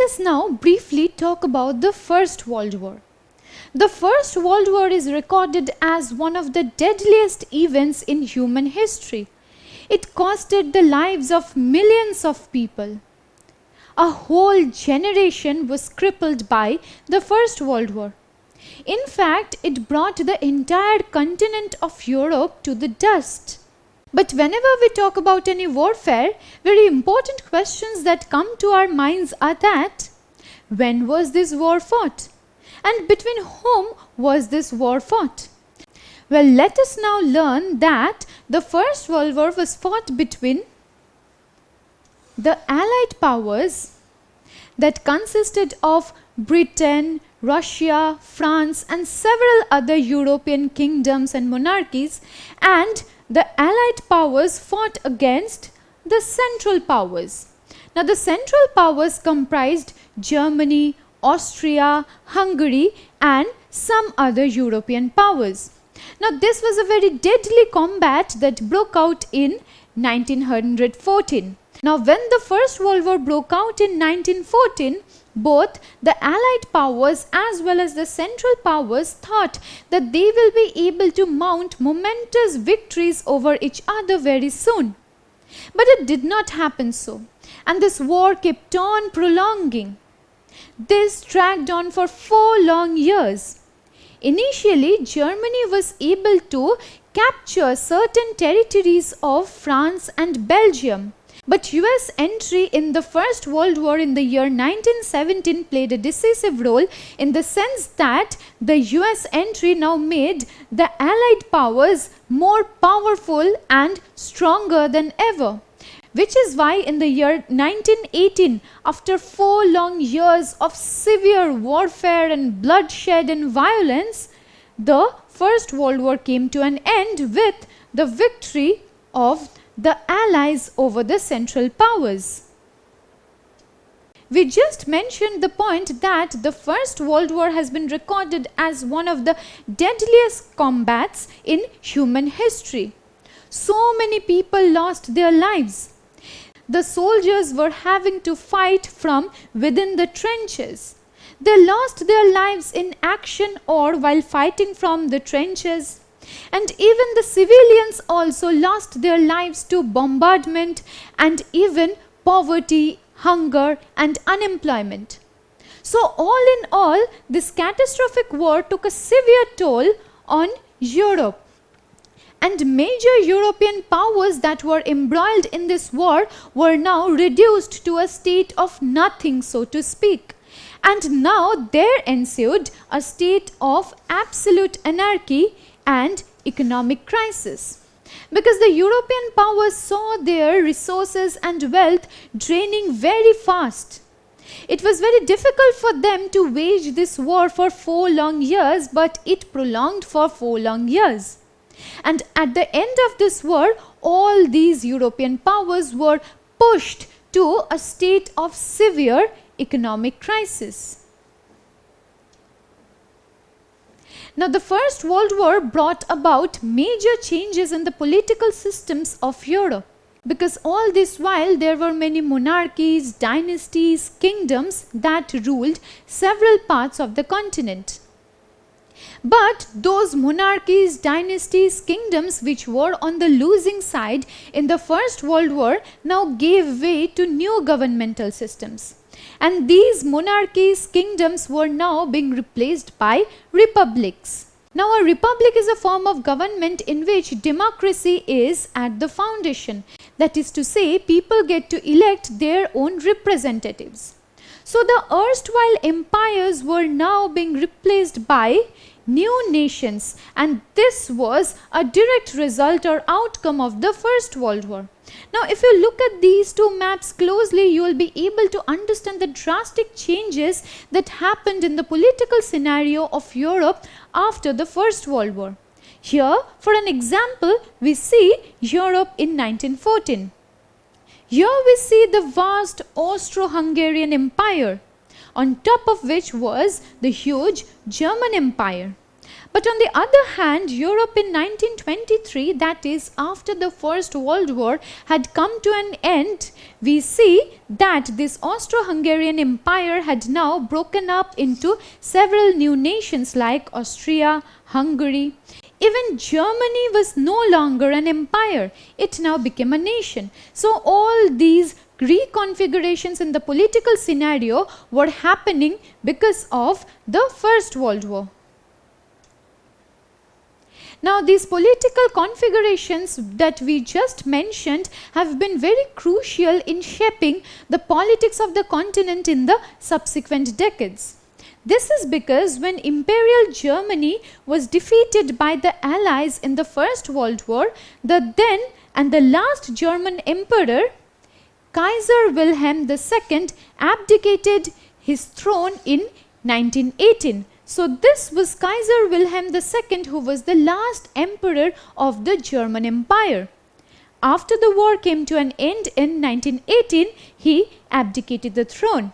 us now briefly talk about the First World War. The First World War is recorded as one of the deadliest events in human history. It costed the lives of millions of people. A whole generation was crippled by the First World War. In fact, it brought the entire continent of Europe to the dust. But whenever we talk about any warfare, very important questions that come to our minds are that, when was this war fought? And between whom was this war fought? Well, let us now learn that the First World War was fought between the Allied powers that consisted of Britain, Russia, France and several other European kingdoms and monarchies, and the Allied powers fought against the Central powers. Now the Central powers comprised Germany, Austria, Hungary and some other European powers. Now this was a very deadly combat that broke out in 1914. Now when the First World War broke out in 1914, both the Allied powers as well as the Central powers thought that they will be able to mount momentous victories over each other very soon. But it did not happen so, and this war kept on prolonging. This dragged on for 4 long years. Initially, Germany was able to capture certain territories of France and Belgium. But US entry in the First World War in the year 1917 played a decisive role in the sense that the US entry now made the Allied powers more powerful and stronger than ever. Which is why in the year 1918, after 4 long years of severe warfare and bloodshed and violence, the First World War came to an end with the victory of the Allies over the Central powers. We just mentioned the point that the First World War has been recorded as one of the deadliest combats in human history. So many people lost their lives. The soldiers were having to fight from within the trenches. They lost their lives in action or while fighting from the trenches. And even the civilians also lost their lives to bombardment and even poverty, hunger and unemployment. So all in all, this catastrophic war took a severe toll on Europe. And major European powers that were embroiled in this war were now reduced to a state of nothing, so to speak. And now there ensued a state of absolute anarchy and economic crisis, because the European powers saw their resources and wealth draining very fast. It was very difficult for them to wage this war for 4 long years, but it prolonged for 4 long years. And at the end of this war, all these European powers were pushed to a state of severe economic crisis. Now, the First World War brought about major changes in the political systems of Europe, because all this while there were many monarchies, dynasties, kingdoms that ruled several parts of the continent. But those monarchies, dynasties, kingdoms which were on the losing side in the First World War now gave way to new governmental systems. And these monarchies, kingdoms were now being replaced by republics. Now a republic is a form of government in which democracy is at the foundation. That is to say, people get to elect their own representatives. So the erstwhile empires were now being replaced by new nations, and this was a direct result or outcome of the First World War. Now if you look at these two maps closely, you will be able to understand the drastic changes that happened in the political scenario of Europe after the First World War. Here, for an example, we see Europe in 1914. Here we see the vast Austro-Hungarian Empire, on top of which was the huge German Empire. But on the other hand, Europe in 1923, that is after the First World War had come to an end, we see that this Austro-Hungarian Empire had now broken up into several new nations like Austria, Hungary. Even Germany was no longer an empire, it now became a nation. So all these reconfigurations in the political scenario were happening because of the First World War. Now these political configurations that we just mentioned have been very crucial in shaping the politics of the continent in the subsequent decades. This is because when Imperial Germany was defeated by the Allies in the First World War, the then and the last German emperor, Kaiser Wilhelm II, abdicated his throne in 1918. So this was Kaiser Wilhelm II, who was the last emperor of the German Empire. After the war came to an end in 1918, he abdicated the throne.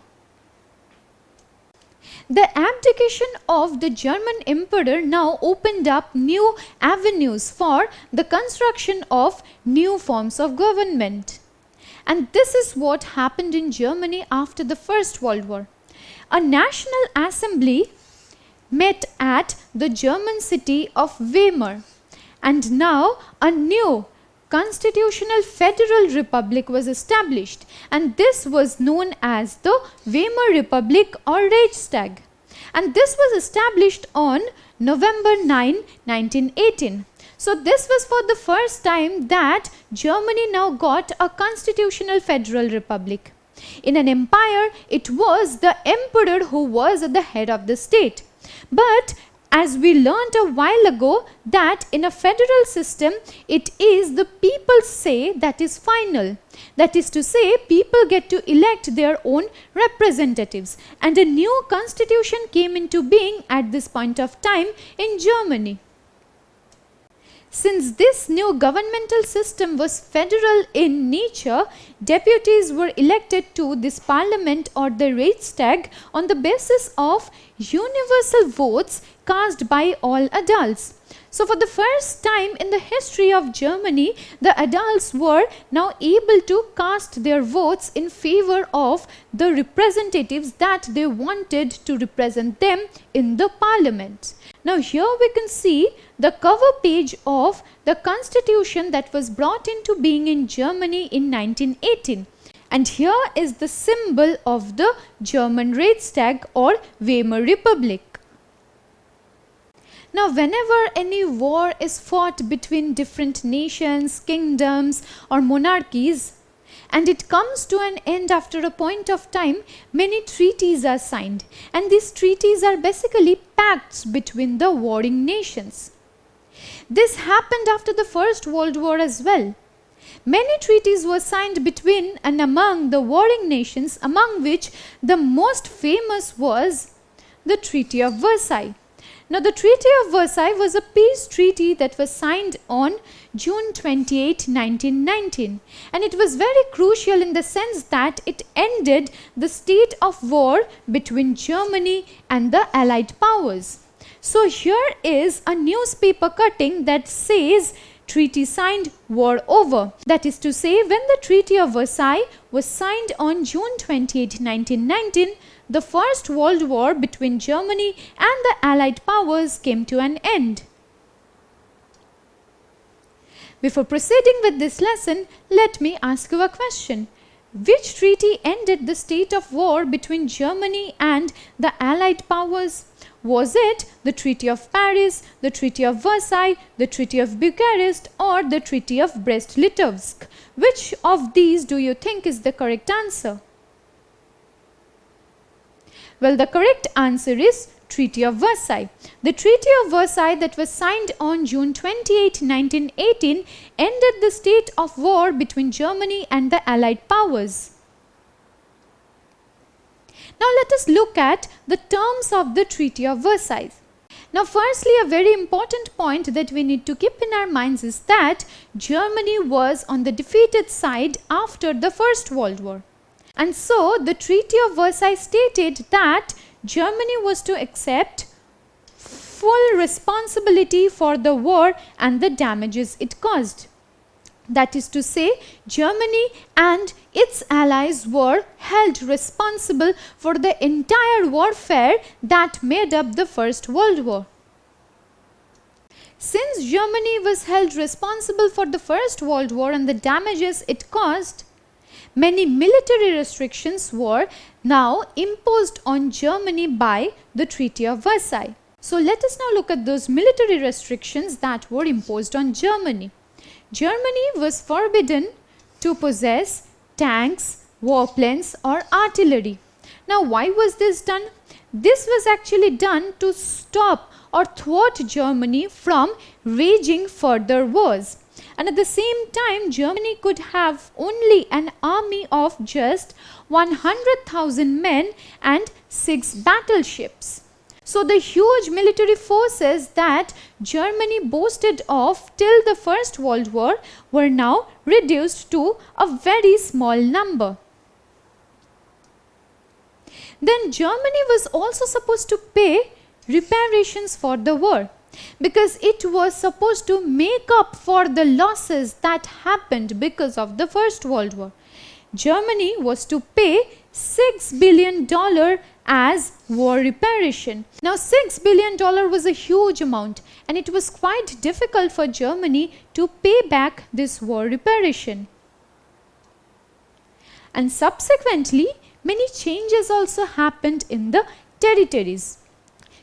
The abdication of the German emperor now opened up new avenues for the construction of new forms of government. And this is what happened in Germany after the First World War. A national assembly met at the German city of Weimar, and now a new constitutional federal republic was established, and this was known as the Weimar Republic or Reichstag, and this was established on November 9, 1918. So this was for the first time that Germany now got a constitutional federal republic. In an empire, it was the emperor who was at the head of the state. But as we learnt a while ago, that in a federal system, it is the people's say that is final. That is to say, people get to elect their own representatives. And a new constitution came into being at this point of time in Germany. Since this new governmental system was federal in nature, deputies were elected to this parliament or the Reichstag on the basis of universal votes cast by all adults. So for the first time in the history of Germany, the adults were now able to cast their votes in favor of the representatives that they wanted to represent them in the parliament. Now here we can see the cover page of the constitution that was brought into being in Germany in 1918. And here is the symbol of the German Reichstag or Weimar Republic. Now whenever any war is fought between different nations, kingdoms or monarchies, and it comes to an end after a point of time, many treaties are signed, and these treaties are basically pacts between the warring nations. This happened after the First World War as well. Many treaties were signed between and among the warring nations, among which the most famous was the Treaty of Versailles. Now the Treaty of Versailles was a peace treaty that was signed on June 28, 1919, and it was very crucial in the sense that it ended the state of war between Germany and the Allied powers. So here is a newspaper cutting that says treaty signed, war over. That is to say, when the Treaty of Versailles was signed on June 28, 1919, the First World War between Germany and the Allied powers came to an end. Before proceeding with this lesson, let me ask you a question. Which treaty ended the state of war between Germany and the Allied powers? Was it the Treaty of Paris, the Treaty of Versailles, the Treaty of Bucharest, or the Treaty of Brest-Litovsk? Which of these do you think is the correct answer? Well, the correct answer is Treaty of Versailles. The Treaty of Versailles that was signed on June 28, 1918 ended the state of war between Germany and the Allied powers. Now let us look at the terms of the Treaty of Versailles. Now firstly, a very important point that we need to keep in our minds is that Germany was on the defeated side after the First World War. And so the Treaty of Versailles stated that Germany was to accept full responsibility for the war and the damages it caused. That is to say, Germany and its allies were held responsible for the entire warfare that made up the First World War. Since Germany was held responsible for the First World War and the damages it caused, many military restrictions were now imposed on Germany by the Treaty of Versailles. So let us now look at those military restrictions that were imposed on Germany. Germany was forbidden to possess tanks, warplanes or artillery. Now why was this done? This was actually done to stop or thwart Germany from waging further wars. And at the same time, Germany could have only an army of just 100,000 men and 6 battleships. So the huge military forces that Germany boasted of till the First World War were now reduced to a very small number. Then Germany was also supposed to pay reparations for the war, because it was supposed to make up for the losses that happened because of the First World War. Germany was to pay $6 billion as war reparation. Now $6 billion was a huge amount, and it was quite difficult for Germany to pay back this war reparation. And subsequently, many changes also happened in the territories.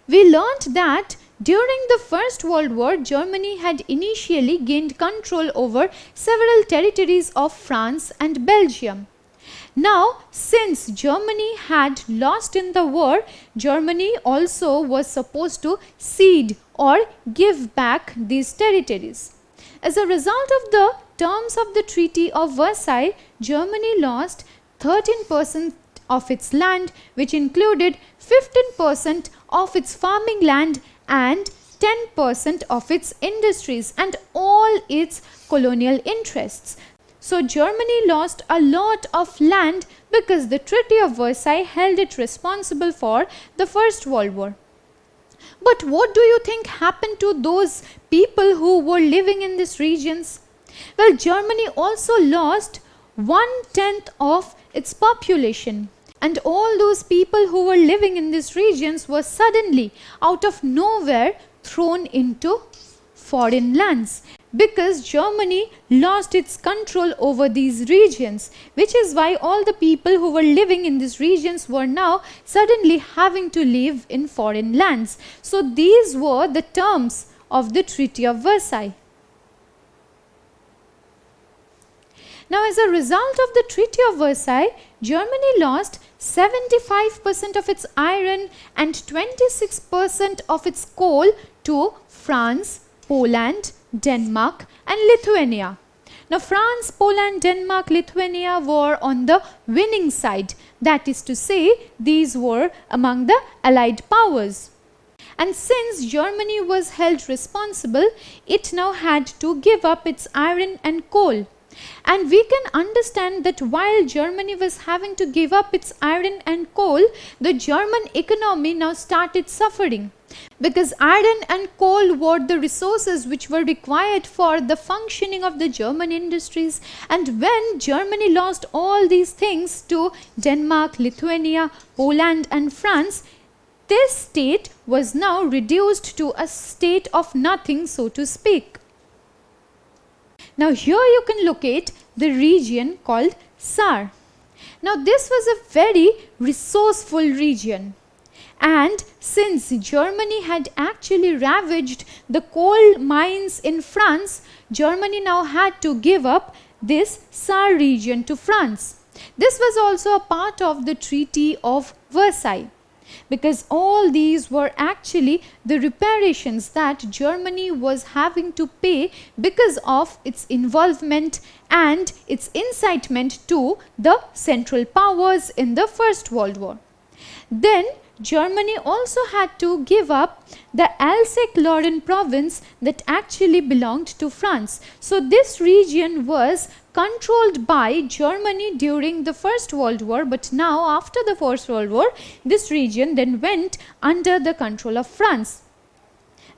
We learnt that during the First World War, Germany had initially gained control over several territories of France and Belgium. Now, since Germany had lost in the war, Germany also was supposed to cede or give back these territories. As a result of the terms of the Treaty of Versailles, Germany lost 13% of its land, which included 15% of its farming land and 10% of its industries and all its colonial interests. So Germany lost a lot of land because the Treaty of Versailles held it responsible for the First World War. But what do you think happened to those people who were living in these regions? Well, Germany also lost 1/10 of its population. And all those people who were living in these regions were suddenly, out of nowhere, thrown into foreign lands, because Germany lost its control over these regions, which is why all the people who were living in these regions were now suddenly having to live in foreign lands. So these were the terms of the Treaty of Versailles. Now, as a result of the Treaty of Versailles, Germany lost 75% of its iron and 26% of its coal to France, Poland, Denmark and Lithuania. Now, France, Poland, Denmark, Lithuania were on the winning side. That is to say, these were among the Allied powers. And since Germany was held responsible, it now had to give up its iron and coal. And we can understand that while Germany was having to give up its iron and coal, the German economy now started suffering, because iron and coal were the resources which were required for the functioning of the German industries. And when Germany lost all these things to Denmark, Lithuania, Poland and France, this state was now reduced to a state of nothing, so to speak. Now here you can locate the region called Saar. Now this was a very resourceful region, and since Germany had actually ravaged the coal mines in France, Germany now had to give up this Saar region to France. This was also a part of the Treaty of Versailles, because all these were actually the reparations that Germany was having to pay because of its involvement and its incitement to the Central Powers in the First World War. Then Germany also had to give up the Alsace-Lorraine province that actually belonged to France. So this region was controlled by Germany during the First World War, but now after the First World War, this region then went under the control of France.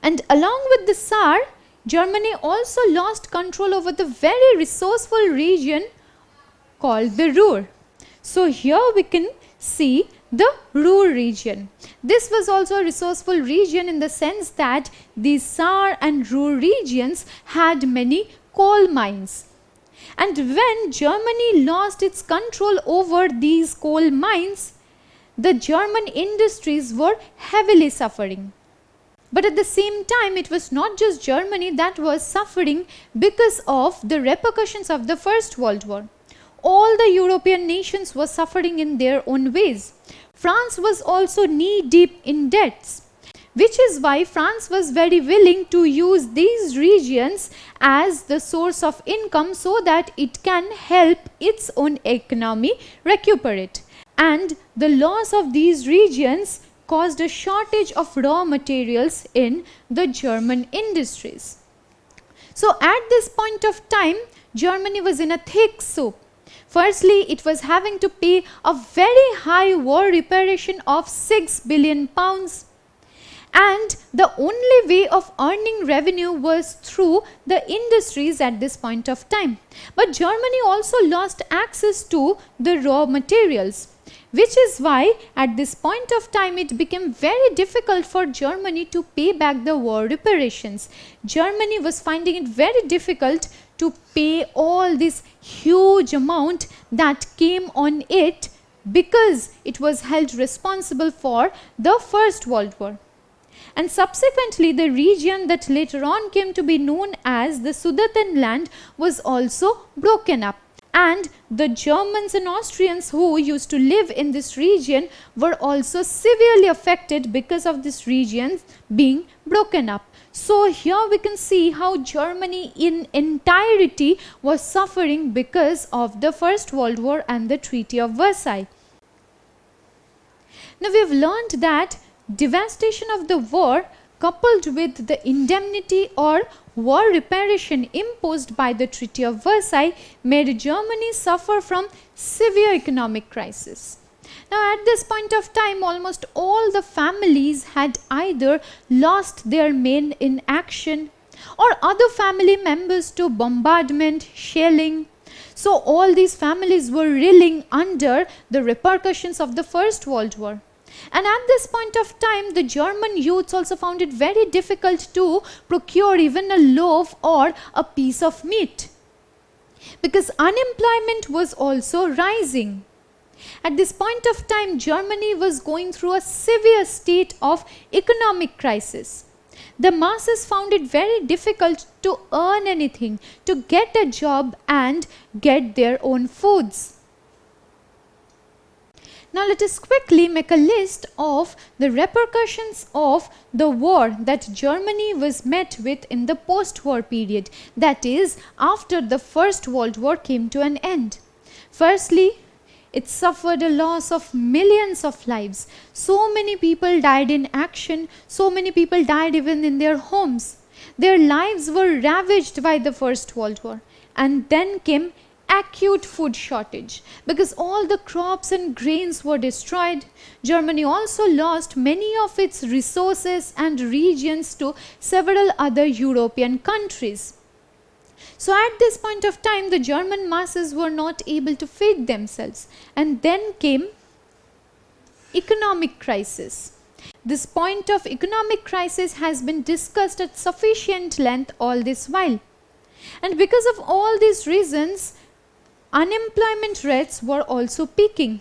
And along with the Saar, Germany also lost control over the very resourceful region called the Ruhr. So here we can see the Ruhr region. This was also a resourceful region in the sense that the Saar and Ruhr regions had many coal mines. And when Germany lost its control over these coal mines, the German industries were heavily suffering. But at the same time, it was not just Germany that was suffering because of the repercussions of the First World War. All the European nations were suffering in their own ways. France was also knee-deep in debts, which is why France was very willing to use these regions as the source of income so that it can help its own economy recuperate. And the loss of these regions caused a shortage of raw materials in the German industries. So at this point of time, Germany was in a thick soup. Firstly, it was having to pay a very high war reparation of 6 billion pounds. And the only way of earning revenue was through the industries at this point of time. But Germany also lost access to the raw materials, which is why at this point of time it became very difficult for Germany to pay back the war reparations. Germany was finding it very difficult to pay all this huge amount that came on it because it was held responsible for the First World War. And subsequently, the region that later on came to be known as the Sudetenland was also broken up. And the Germans and Austrians who used to live in this region were also severely affected because of this region being broken up. So here we can see how Germany in entirety was suffering because of the First World War and the Treaty of Versailles. Now we have learned that devastation of the war coupled with the indemnity or war reparation imposed by the Treaty of Versailles made Germany suffer from severe economic crisis. Now at this point of time, almost all the families had either lost their men in action or other family members to bombardment, shelling. So all these families were reeling under the repercussions of the First World War. And at this point of time, the German youths also found it very difficult to procure even a loaf or a piece of meat, because unemployment was also rising. At this point of time, Germany was going through a severe state of economic crisis. The masses found it very difficult to earn anything, to get a job and get their own foods. Now let us quickly make a list of the repercussions of the war that Germany was met with in the post-war period, that is, after the First World War came to an end. Firstly, it suffered a loss of millions of lives. So many people died in action, so many people died even in their homes. Their lives were ravaged by the First World War. And then came acute food shortage because all the crops and grains were destroyed. Germany also lost many of its resources and regions to several other European countries. So at this point of time, the German masses were not able to feed themselves. And then came economic crisis. This point of economic crisis has been discussed at sufficient length all this while. And because of all these reasons, unemployment rates were also peaking.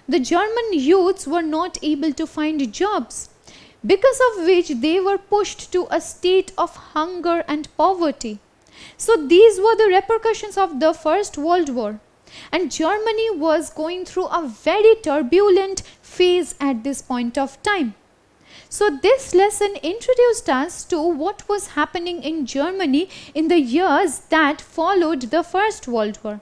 The German youths were not able to find jobs, because of which they were pushed to a state of hunger and poverty. So these were the repercussions of the First World War. And Germany was going through a very turbulent phase at this point of time. So this lesson introduced us to what was happening in Germany in the years that followed the First World War.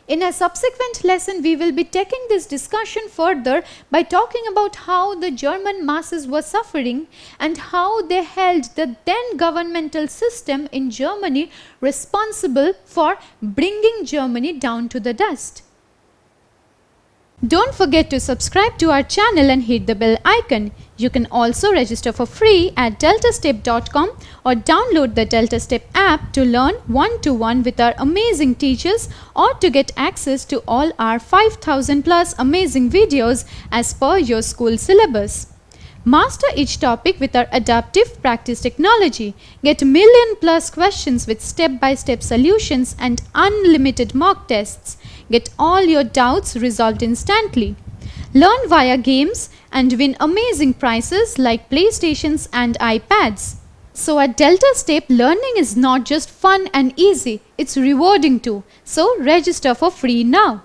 In a subsequent lesson, we will be taking this discussion further by talking about how the German masses were suffering and how they held the then governmental system in Germany responsible for bringing Germany down to the dust. Don't forget to subscribe to our channel and hit the bell icon. You can also register for free at deltastep.com or download the DeltaStep app to learn one-to-one with our amazing teachers or to get access to all our 5,000 plus amazing videos as per your school syllabus. Master each topic with our adaptive practice technology. Get million plus questions with step-by-step solutions and unlimited mock tests. Get all your doubts resolved instantly. Learn via games and win amazing prizes like PlayStations and iPads. So at DeltaStep, learning is not just fun and easy, it's rewarding too. So register for free now.